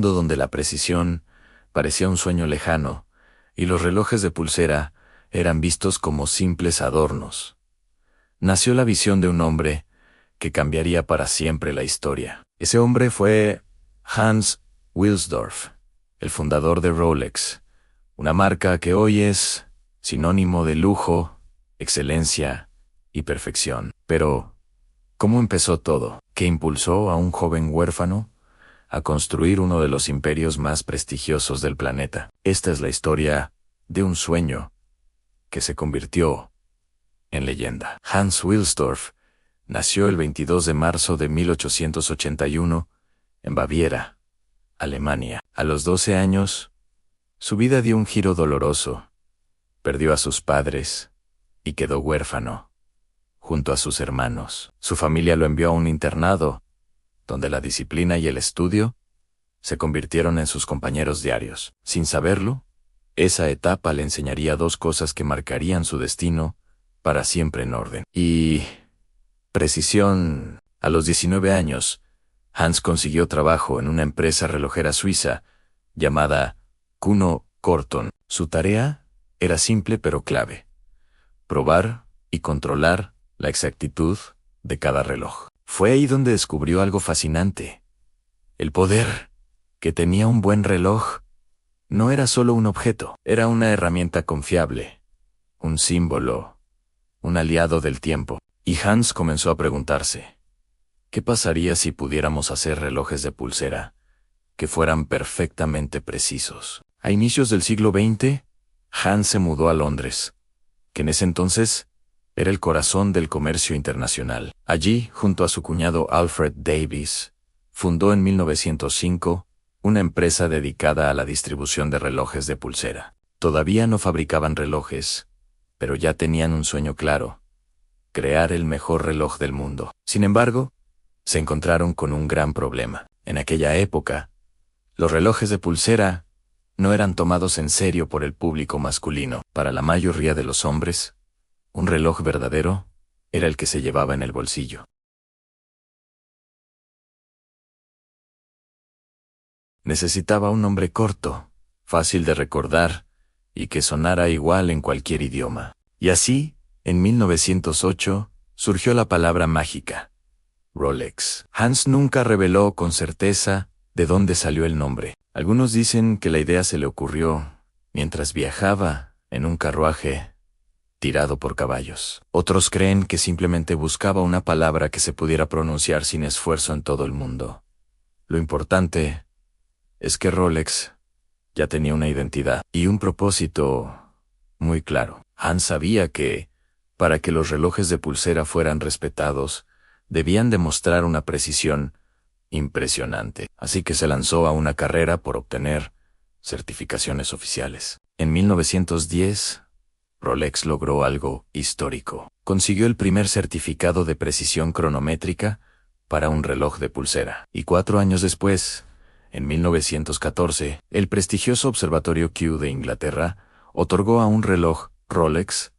mundo donde la precisión parecía un sueño lejano y los relojes de pulsera eran vistos como simples adornos, nació la visión de un hombre que cambiaría para siempre la historia. Ese hombre fue Hans Wilsdorf, el fundador de Rolex, una marca que hoy es sinónimo de lujo, excelencia y perfección. Pero, ¿cómo empezó todo? ¿Qué impulsó a un joven huérfano a construir uno de los imperios más prestigiosos del planeta? Esta es la historia de un sueño que se convirtió en leyenda. Hans Wilsdorf nació el 22 de marzo de 1881 en Baviera, Alemania. A los 12 años, su vida dio un giro doloroso. Perdió a sus padres y quedó huérfano, junto a sus hermanos. Su familia lo envió a un internado, donde la disciplina y el estudio se convirtieron en sus compañeros diarios. Sin saberlo, esa etapa le enseñaría dos cosas que marcarían su destino para siempre en orden y precisión. A los 19 años, Hans consiguió trabajo en una empresa relojera suiza llamada Kuno Corton. Su tarea era simple pero clave: probar y controlar la exactitud de cada reloj. Fue ahí donde descubrió algo fascinante: el poder que tenía un buen reloj. No era solo un objeto, era una herramienta confiable, un símbolo, un aliado del tiempo. Y Hans comenzó a preguntarse, ¿qué pasaría si pudiéramos hacer relojes de pulsera que fueran perfectamente precisos? A inicios del siglo XX, Hans se mudó a Londres, que en ese entonces era el corazón del comercio internacional. Allí, junto a su cuñado Alfred Davis, fundó en 1905 una empresa dedicada a la distribución de relojes de pulsera. Todavía no fabricaban relojes, pero ya tenían un sueño claro: crear el mejor reloj del mundo. Sin embargo, se encontraron con un gran problema. En aquella época, los relojes de pulsera no eran tomados en serio por el público masculino. Para la mayoría de los hombres, un reloj verdadero era el que se llevaba en el bolsillo. Necesitaba un nombre corto, fácil de recordar y que sonara igual en cualquier idioma. Y así, en 1908, surgió la palabra mágica: Rolex. Hans nunca reveló con certeza de dónde salió el nombre. Algunos dicen que la idea se le ocurrió mientras viajaba en un carruaje tirado por caballos. Otros creen que simplemente buscaba una palabra que se pudiera pronunciar sin esfuerzo en todo el mundo. Lo importante es que Rolex ya tenía una identidad y un propósito muy claro. Hans sabía que, para que los relojes de pulsera fueran respetados, debían demostrar una precisión impresionante. Así que se lanzó a una carrera por obtener certificaciones oficiales. En 1910, Rolex logró algo histórico. Consiguió el primer certificado de precisión cronométrica para un reloj de pulsera. Y 4 años después, en 1914, el prestigioso Observatorio Kew de Inglaterra otorgó a un reloj Rolex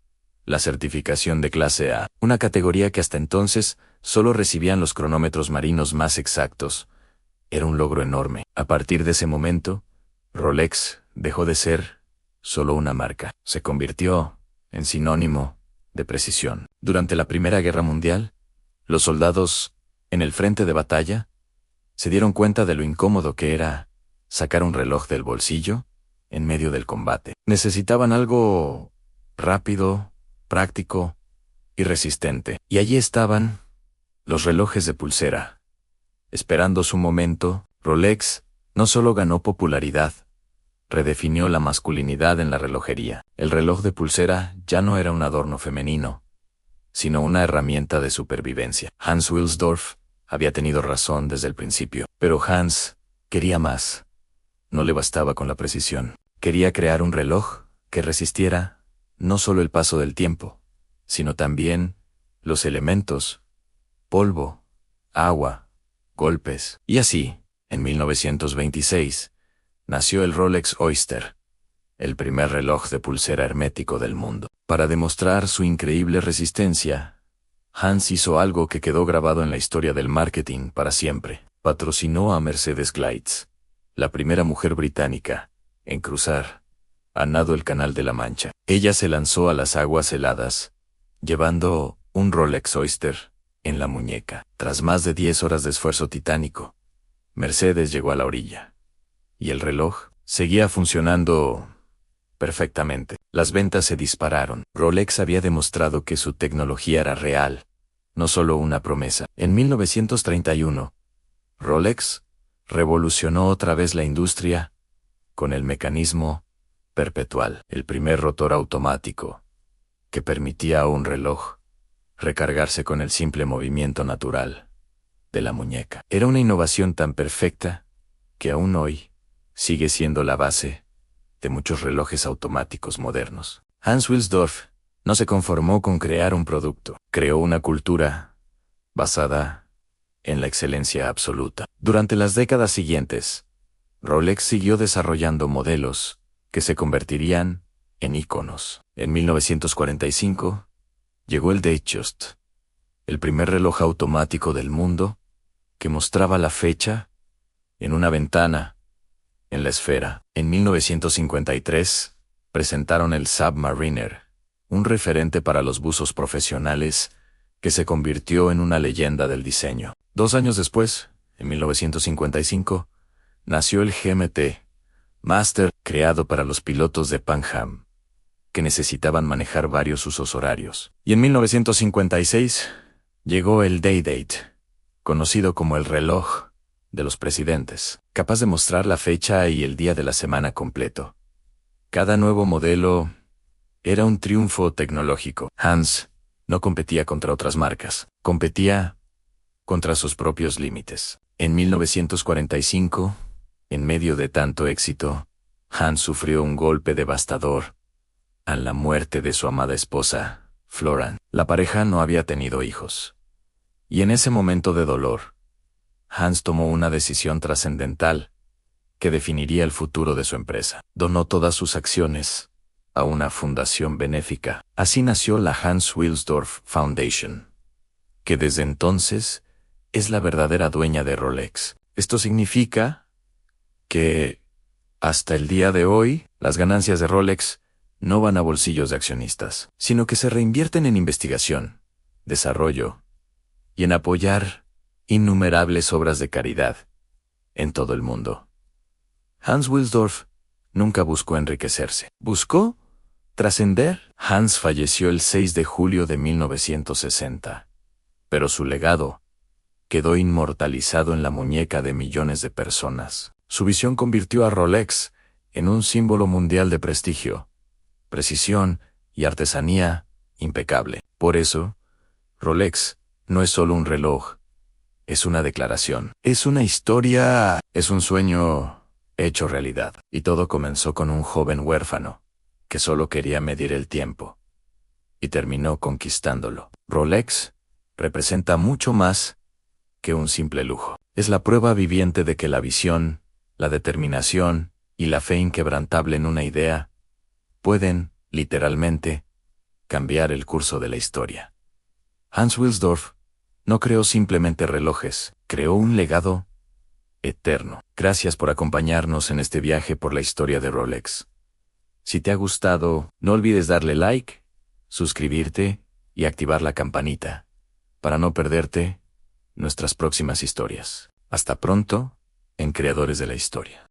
la certificación de clase A, una categoría que hasta entonces solo recibían los cronómetros marinos más exactos. Era un logro enorme. A partir de ese momento, Rolex dejó de ser solo una marca. Se convirtió en sinónimo de precisión. Durante la Primera Guerra Mundial, los soldados en el frente de batalla se dieron cuenta de lo incómodo que era sacar un reloj del bolsillo en medio del combate. Necesitaban algo rápido, práctico y resistente. Y allí estaban los relojes de pulsera. Esperando su momento, Rolex no solo ganó popularidad, redefinió la masculinidad en la relojería. El reloj de pulsera ya no era un adorno femenino, sino una herramienta de supervivencia. Hans Wilsdorf había tenido razón desde el principio, pero Hans quería más. No le bastaba con la precisión. Quería crear un reloj que resistiera no solo el paso del tiempo, sino también los elementos: polvo, agua, golpes. Y así, en 1926, nació el Rolex Oyster, el primer reloj de pulsera hermético del mundo. Para demostrar su increíble resistencia, Hans hizo algo que quedó grabado en la historia del marketing para siempre. Patrocinó a Mercedes-Benz, la primera mujer británica en cruzar a nado el Canal de la Mancha. Ella se lanzó a las aguas heladas, llevando un Rolex Oyster en la muñeca. Tras más de 10 horas de esfuerzo titánico, Mercedes llegó a la orilla. Y el reloj seguía funcionando perfectamente. Las ventas se dispararon. Rolex había demostrado que su tecnología era real, no solo una promesa. En 1931, Rolex revolucionó otra vez la industria con el mecanismo perpetual, el primer rotor automático, que permitía a un reloj recargarse con el simple movimiento natural de la muñeca. Era una innovación tan perfecta que aún hoy sigue siendo la base de muchos relojes automáticos modernos. Hans Wilsdorf no se conformó con crear un producto, creó una cultura basada en la excelencia absoluta. Durante las décadas siguientes, Rolex siguió desarrollando modelos que se convertirían en íconos. En 1945, llegó el Datejust, el primer reloj automático del mundo que mostraba la fecha en una ventana en la esfera. En 1953, presentaron el Submariner, un referente para los buzos profesionales que se convirtió en una leyenda del diseño. 2 años después, en 1955, nació el GMT Master, creado para los pilotos de Pan Am, que necesitaban manejar varios usos horarios. Y en 1956 llegó el Day-Date, conocido como el reloj de los presidentes, capaz de mostrar la fecha y el día de la semana completo. Cada nuevo modelo era un triunfo tecnológico. Hans no competía contra otras marcas, competía contra sus propios límites. En 1945, en medio de tanto éxito, Hans sufrió un golpe devastador a la muerte de su amada esposa, Florence. La pareja no había tenido hijos. Y en ese momento de dolor, Hans tomó una decisión trascendental que definiría el futuro de su empresa. Donó todas sus acciones a una fundación benéfica. Así nació la Hans Wilsdorf Foundation, que desde entonces es la verdadera dueña de Rolex. Esto significa que, hasta el día de hoy, las ganancias de Rolex no van a bolsillos de accionistas, sino que se reinvierten en investigación, desarrollo y en apoyar innumerables obras de caridad en todo el mundo. Hans Wilsdorf nunca buscó enriquecerse. ¿Buscó trascender? Hans falleció el 6 de julio de 1960, pero su legado quedó inmortalizado en la muñeca de millones de personas. Su visión convirtió a Rolex en un símbolo mundial de prestigio, precisión y artesanía impecable. Por eso, Rolex no es solo un reloj, es una declaración, es una historia, es un sueño hecho realidad. Y todo comenzó con un joven huérfano que solo quería medir el tiempo y terminó conquistándolo. Rolex representa mucho más que un simple lujo. Es la prueba viviente de que la visión, la determinación y la fe inquebrantable en una idea pueden, literalmente, cambiar el curso de la historia. Hans Wilsdorf no creó simplemente relojes, creó un legado eterno. Gracias por acompañarnos en este viaje por la historia de Rolex. Si te ha gustado, no olvides darle like, suscribirte y activar la campanita para no perderte nuestras próximas historias. Hasta pronto en Creadores de la Historia.